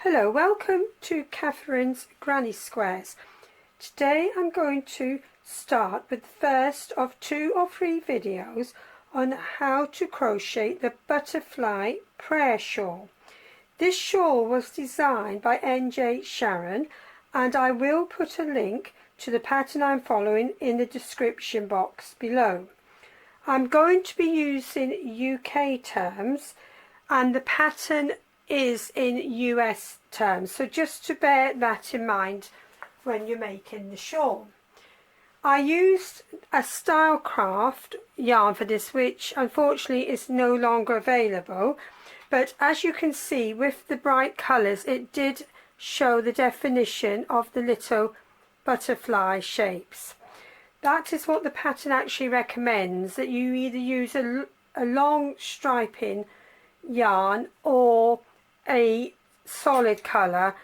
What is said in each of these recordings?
Hello, welcome to Catherine's Granny Squares. Today I'm going to start with the first of 2 or 3 videos on how to crochet the Butterfly Prayer Shawl. This shawl was designed by NJ Sharon, and I will put a link to the pattern I'm following in the description box below. I'm going to be using UK terms and the pattern is in US terms, so just to bear that in mind when you're making the shawl. I used a Stylecraft yarn for this, which unfortunately is no longer available, but as you can see with the bright colours it did show the definition of the little butterfly shapes. That is what the pattern actually recommends, that you either use a long striping yarn or a solid colour,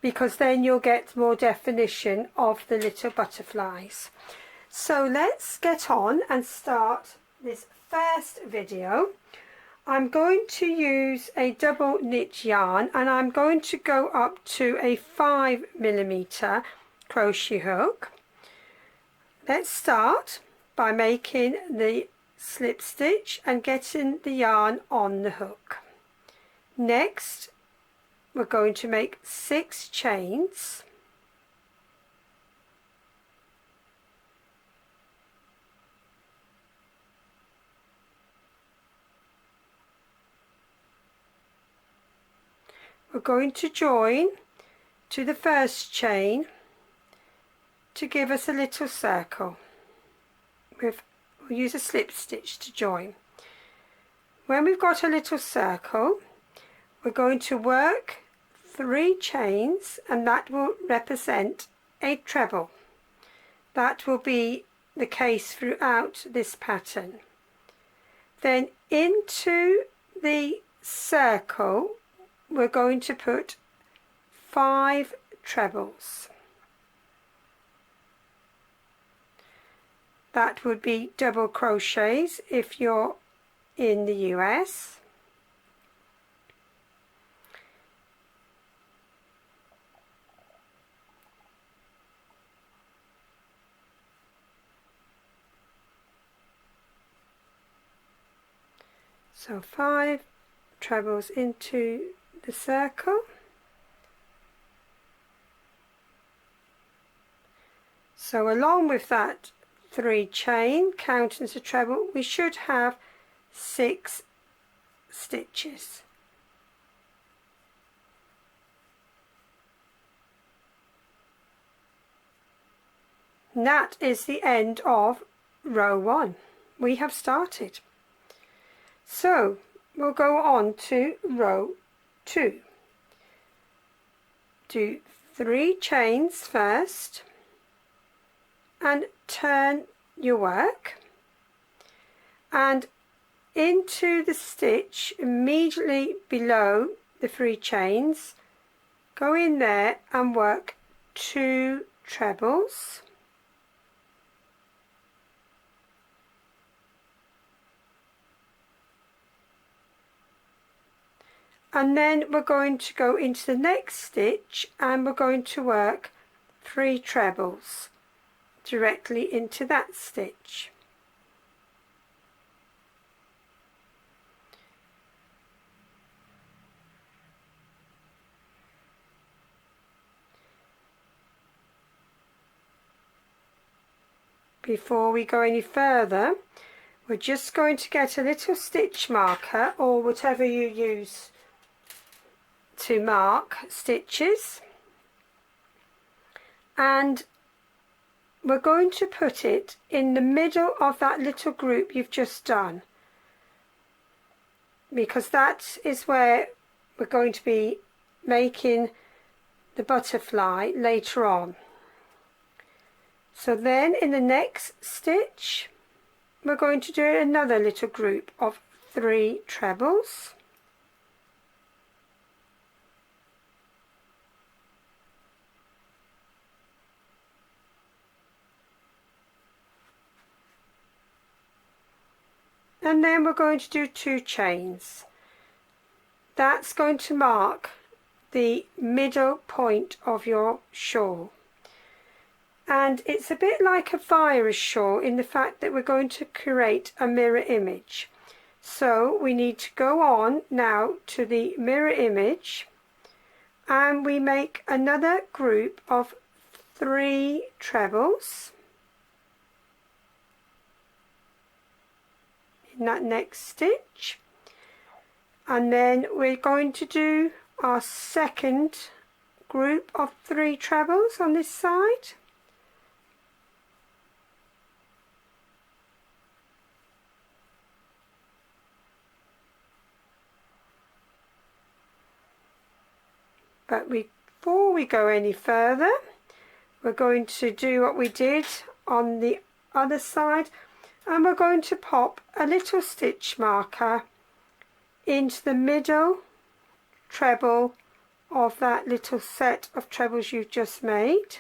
because then you'll get more definition of the little butterflies. So let's get on and start this first video. I'm going to use a double knit yarn and I'm going to go up to a 5mm crochet hook. Let's start by making the slip stitch and getting the yarn on the hook. Next we're going to make 6 chains, we're going to join to the first chain to give us a little circle. We'll use a slip stitch to join. When we've got a little circle, we're going to work 3 chains, and that will represent a treble. That will be the case throughout this pattern. Then into the circle we're going to put 5 trebles. That would be double crochets if you're in the US. So 5 trebles into the circle. So along with that 3 chain, counting as a treble, we should have 6 stitches. And that is the end of row 1. We have started. So we'll go on to row 2. Do 3 chains first and turn your work, and into the stitch immediately below the 3 chains, go in there and work 2 trebles. And then we're going to go into the next stitch and we're going to work 3 trebles directly into that stitch. Before we go any further, we're just going to get a little stitch marker or whatever you use to mark stitches, and we're going to put it in the middle of that little group you've just done, because that is where we're going to be making the butterfly later on. So then in the next stitch we're going to do another little group of 3 trebles. And then we're going to do 2 chains. That's going to mark the middle point of your shawl. And it's a bit like a virus shawl in the fact that we're going to create a mirror image. So we need to go on now to the mirror image, and we make another group of 3 trebles in that next stitch, and then we're going to do our second group of 3 trebles on this side. But before we go any further, we're going to do what we did on the other side, and we're going to pop a little stitch marker into the middle treble of that little set of trebles you've just made.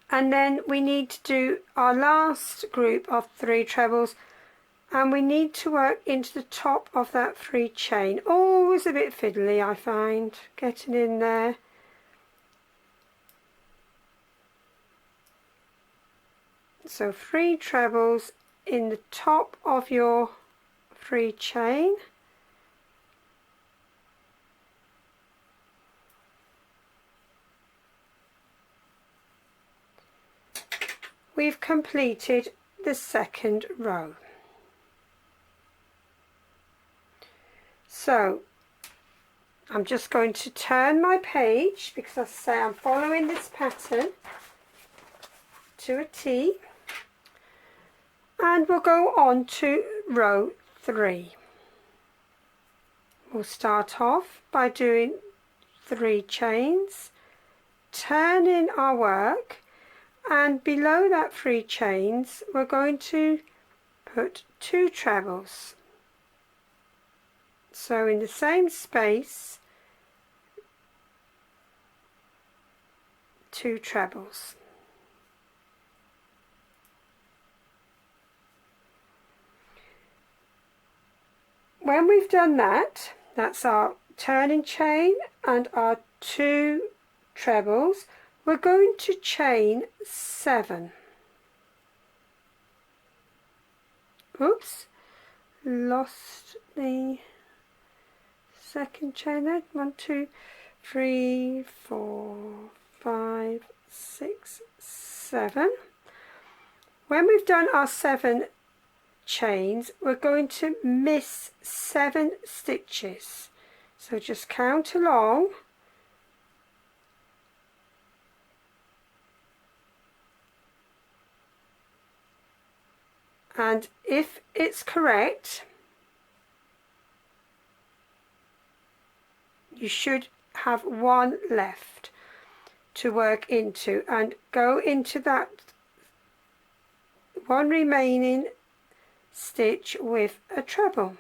And then we need to do our last group of 3 trebles, and we need to work into the top of that 3 chain. Always a bit fiddly, I find, getting in there. So 3 trebles in the top of your 3 chain. We've completed the second row. So I'm just going to turn my page, because as I say, I'm following this pattern to a T, and we'll go on to row 3. We'll start off by doing 3 chains, turning our work, and below that 3 chains we're going to put 2 trebles. So in the same space, 2 trebles. When we've done that, that's our turning chain and our 2 trebles, we're going to chain 7. Oops, lost the second chain there. 1, 2, 3, 4, 5, 6, 7. When we've done our 7 chains, we're going to miss 7 stitches. So just count along. And if it's correct, you should have 1 left to work into, and go into that 1 remaining stitch with a treble.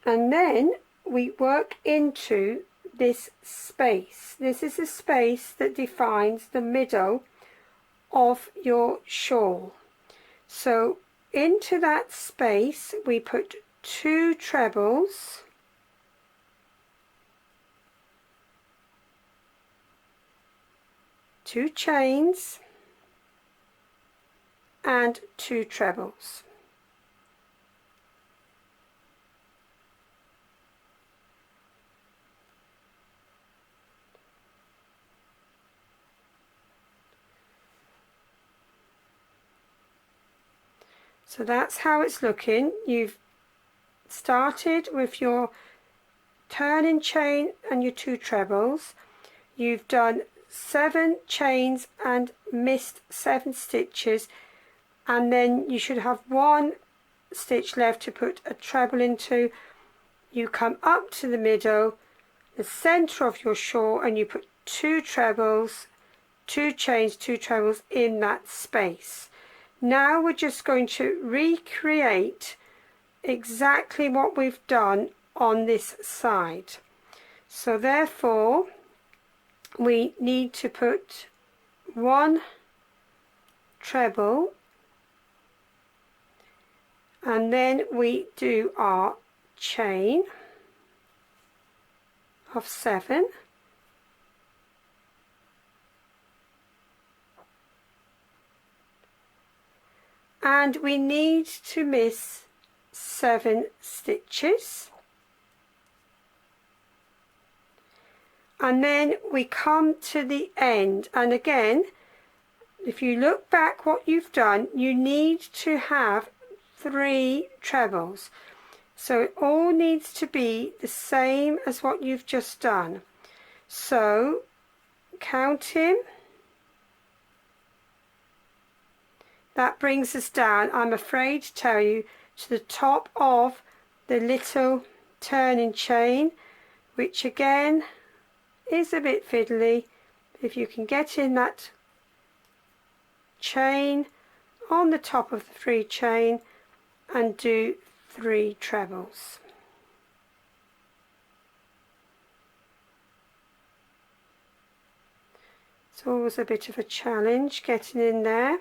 And then we work into this space. This is a space that defines the middle of your shawl. So into that space we put 2 trebles, two chains and 2 trebles. So that's how it's looking. You've started with your turning chain and your 2 trebles. You've done 7 chains and missed 7 stitches, and then you should have 1 stitch left to put a treble into. You come up to the middle, the center of your shawl, and you put 2 trebles, 2 chains, 2 trebles in that space. Now we're just going to recreate exactly what we've done on this side. So therefore we need to put 1 treble, and then we do our chain of 7, and we need to miss 7 stitches, and then we come to the end. And again, if you look back what you've done, you need to have 3 trebles, so it all needs to be the same as what you've just done. So counting, that brings us down, I'm afraid to tell you, to the top of the little turning chain, which again is a bit fiddly. If you can get in that chain on the top of the 3 chain and do 3 trebles. It's always a bit of a challenge getting in there.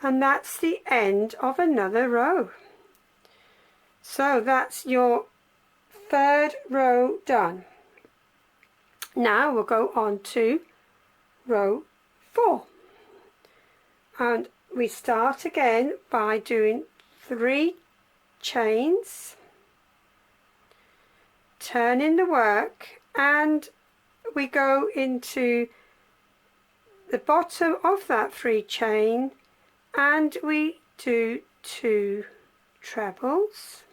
And that's the end of another row. So that's your 3rd row done. Now we'll go on to row 4, and we start again by doing 3 chains, turning the work, and we go into the bottom of that 3 chain, and we do 2 trebles,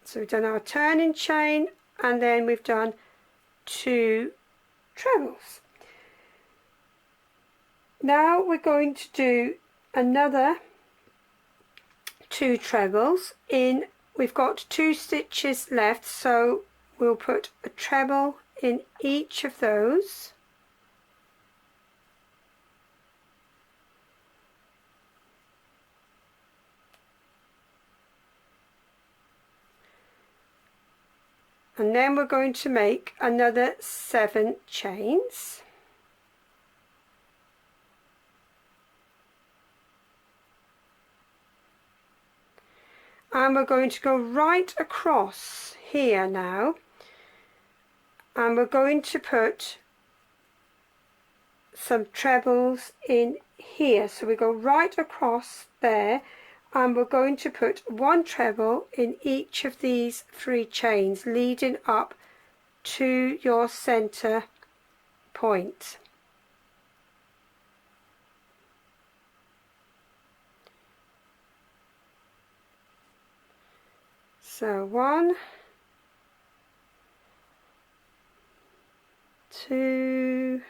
so we've done our turning chain, and then we've done 2 trebles. Now we're going to do another 2 trebles in. We've got 2 stitches left, so we'll put a treble in each of those. And then we're going to make another 7 chains. And we're going to go right across here now, and we're going to put some trebles in here. So we go right across there, and we're going to put 1 treble in each of these 3 chains leading up to your center point. So 1, 2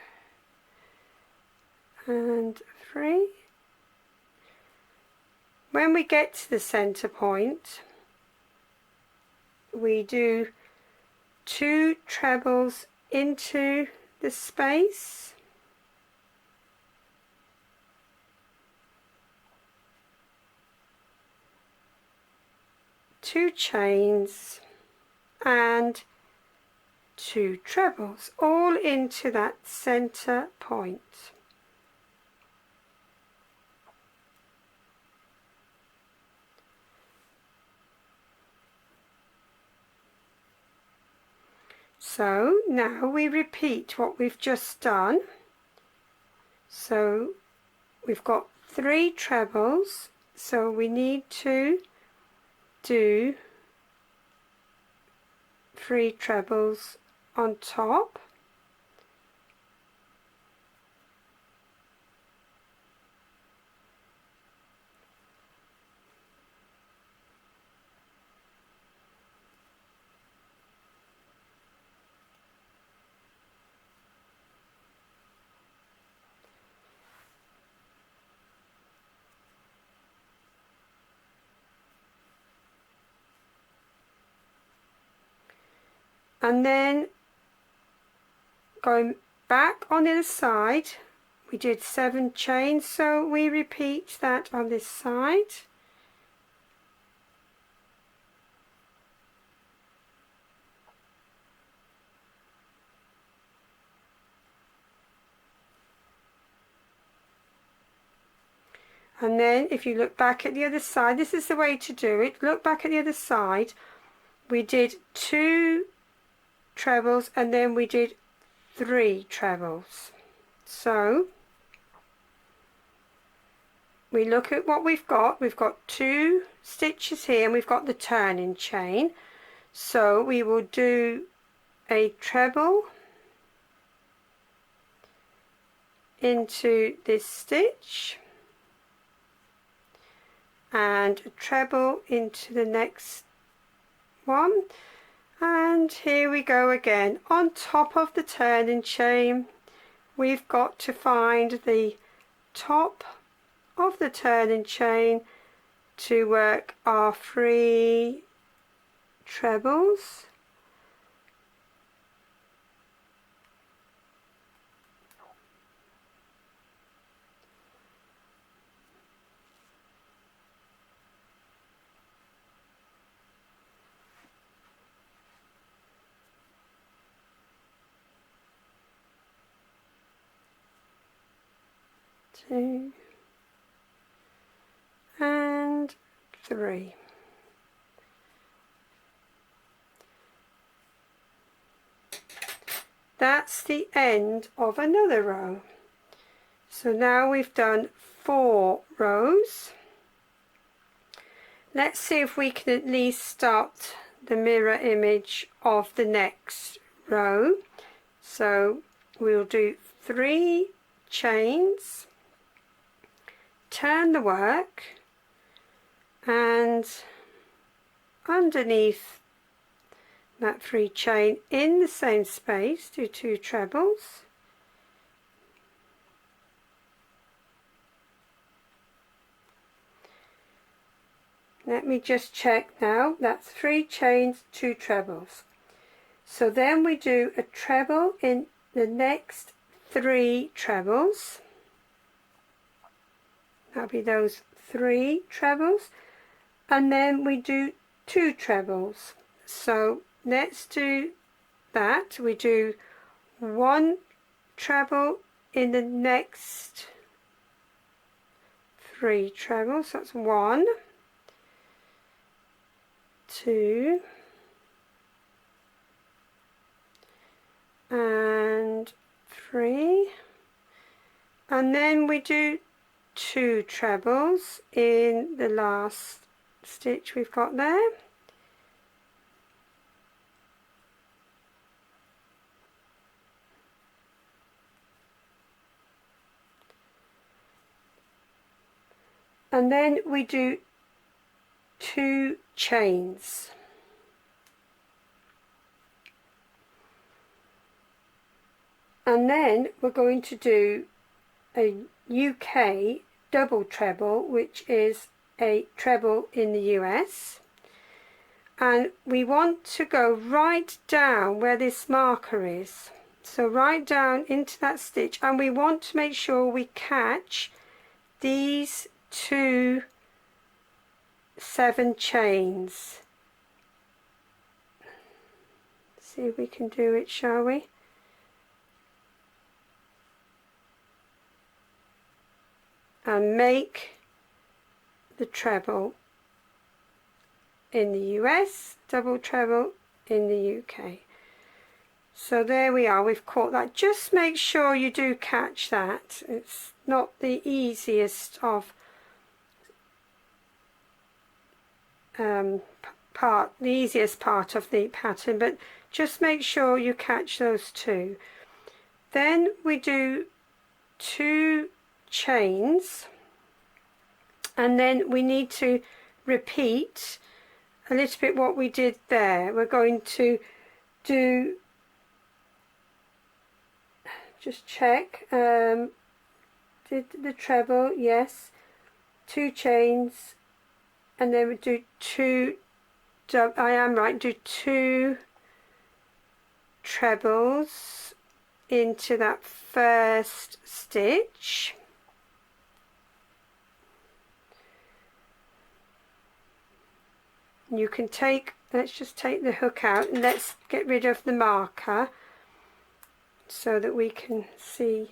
and 3. When we get to the center point, we do 2 trebles into the space, two chains and 2 trebles, all into that center point. So now we repeat what we've just done. So we've got 3 trebles, so we need to do 3 trebles on top, and then going back on the other side, we did 7 chains, so we repeat that on this side. And then if you look back at the other side, this is the way to do it. Look back at the other side. We did 2 trebles and then we did 3 trebles. So we look at what we've got. We've got 2 stitches here and we've got the turning chain. So we will do a treble into this stitch and a treble into the next one, and here we go again. On top of the turning chain, we've got to find the top of the turning chain to work our 3 trebles. Two and 3. That's the end of another row. So now we've done 4 rows. Let's see if we can at least start the mirror image of the next row. So we'll do 3 chains, turn the work, and underneath that 3 chain in the same space do 2 trebles, let me just check now, that's 3 chains, 2 trebles. So then we do a treble in the next 3 trebles. That'll be those 3 trebles, and then we do 2 trebles. So let's do that. We do 1 treble in the next 3 trebles. That's 1, 2, and 3, and then we do 2 trebles in the last stitch we've got there. And then we do 2 chains. And then we're going to do a UK double treble, which is a treble in the US, and we want to go right down where this marker is, so right down into that stitch, and we want to make sure we catch these 2 7 chains. See if we can do it, shall we? And make the treble in the US, double treble in the UK. So there we are, we've caught that. Just make sure you do catch that. It's not the easiest of the easiest part of the pattern, but just make sure you catch those 2. Then we do 2 chains, and then we need to repeat a little bit what we did there. We're going to do, just check, did the treble, yes, 2 chains, and then we do 2, I am right, do 2 trebles, into that first stitch. You can take, let's just take the hook out and let's get rid of the marker so that we can see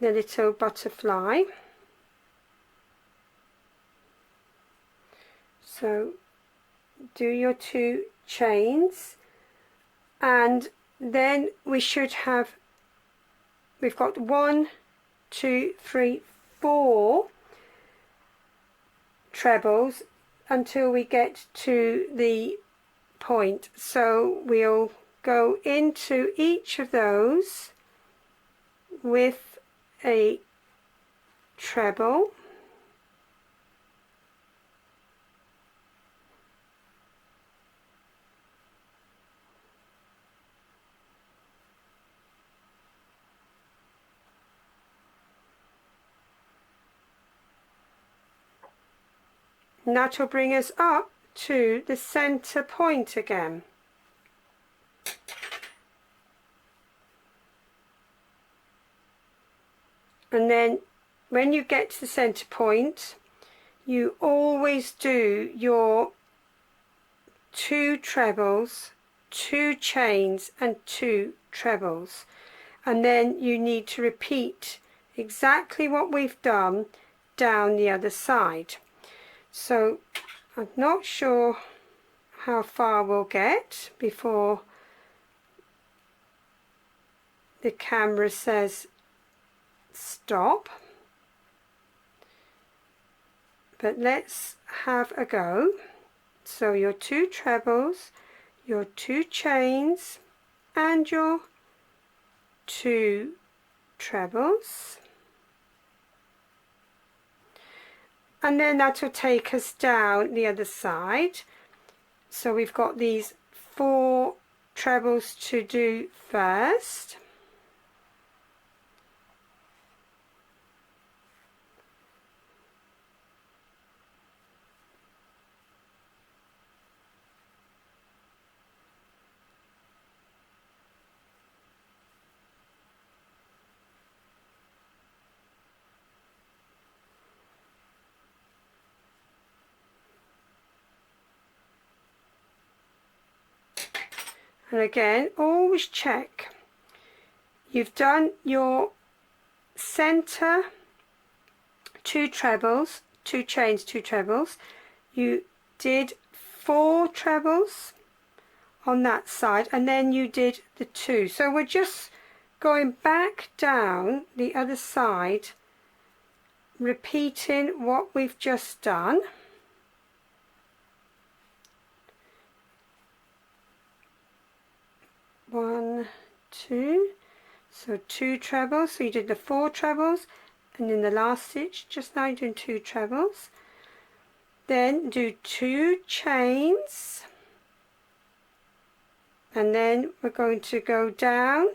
the little butterfly. So do your 2 chains, and then we should have, we've got 1, 2, 3, 4 trebles until we get to the point. So we'll go into each of those with a treble, and that will bring us up to the center point again. And then when you get to the center point, you always do your 2 trebles, 2 chains and 2 trebles, and then you need to repeat exactly what we've done down the other side. So I'm not sure how far we'll get before the camera says stop, but let's have a go. So your 2 trebles, your 2 chains and your 2 trebles, and then that will take us down the other side. So we've got these 4 trebles to do first. And again, always check you've done your center 2 trebles, 2 chains, 2 trebles. You did 4 trebles on that side, and then you did the 2. So we're just going back down the other side, repeating what we've just done. One, 2, so 2 trebles, so you did the 4 trebles, and in the last stitch just now you're doing 2 trebles, then do 2 chains, and then we're going to go down,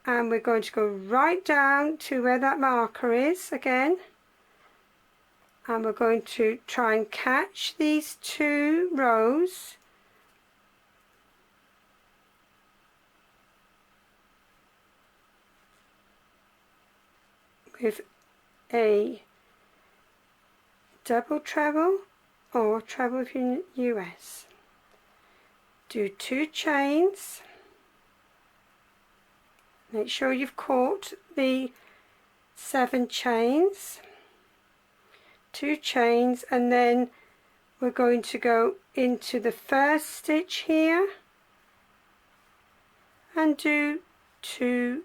and we're going to go right down to where that marker is again, and we're going to try and catch these 2 rows with a double treble or treble if you're in the US. Do 2 chains, make sure you've caught the 7 chains, 2 chains, and then we're going to go into the first stitch here and do 2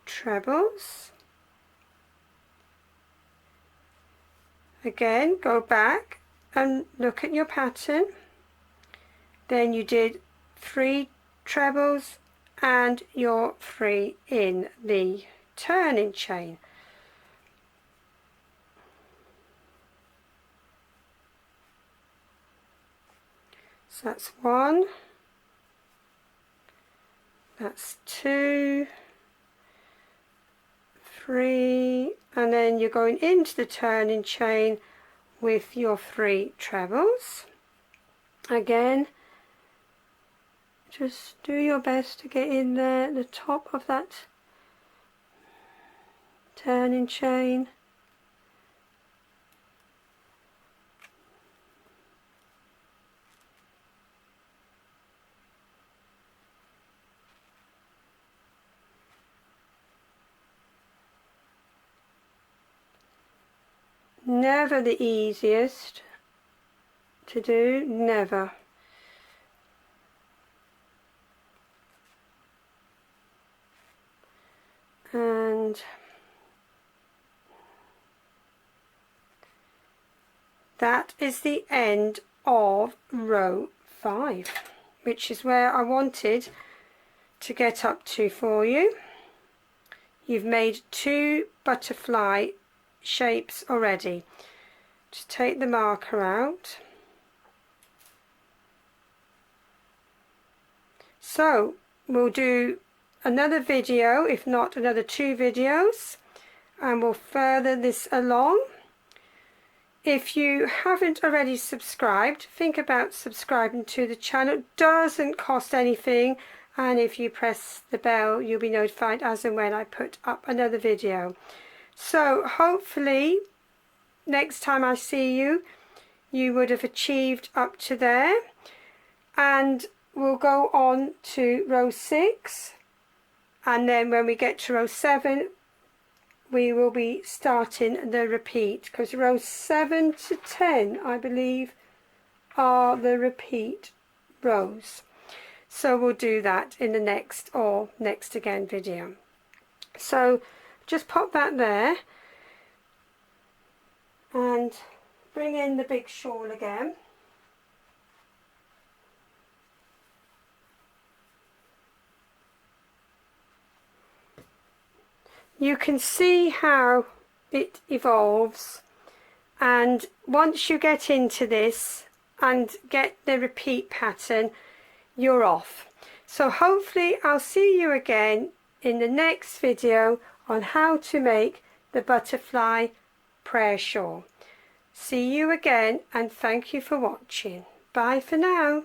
trebles. Again, go back and look at your pattern. Then you did 3 trebles and your 3 in the turning chain. So that's 1, that's 2, 3, and then you're going into the turning chain with your 3 trebles. Again, Just do your best to get in there at the top of that turning chain. Never the easiest to do, never. And that is the end of row 5, which is where I wanted to get up to for you. You've made 2 butterfly shapes already. Just take the marker out. So we'll do another video, if not another 2 videos, and we'll further this along. If you haven't already subscribed, think about subscribing to the channel. It doesn't cost anything, and if you press the bell you'll be notified as and when I put up another video. So hopefully next time I see you, you would have achieved up to there, and we'll go on to row 6, and then when we get to row 7 we will be starting the repeat, because rows 7 to 10 I believe are the repeat rows. So we'll do that in the next or next again video. So just pop that there and bring in the big shawl again. You can see how it evolves, and once you get into this and get the repeat pattern, you're off. So hopefully I'll see you again in the next video on how to make the butterfly prayer shawl. See you again, and thank you for watching. Bye for now.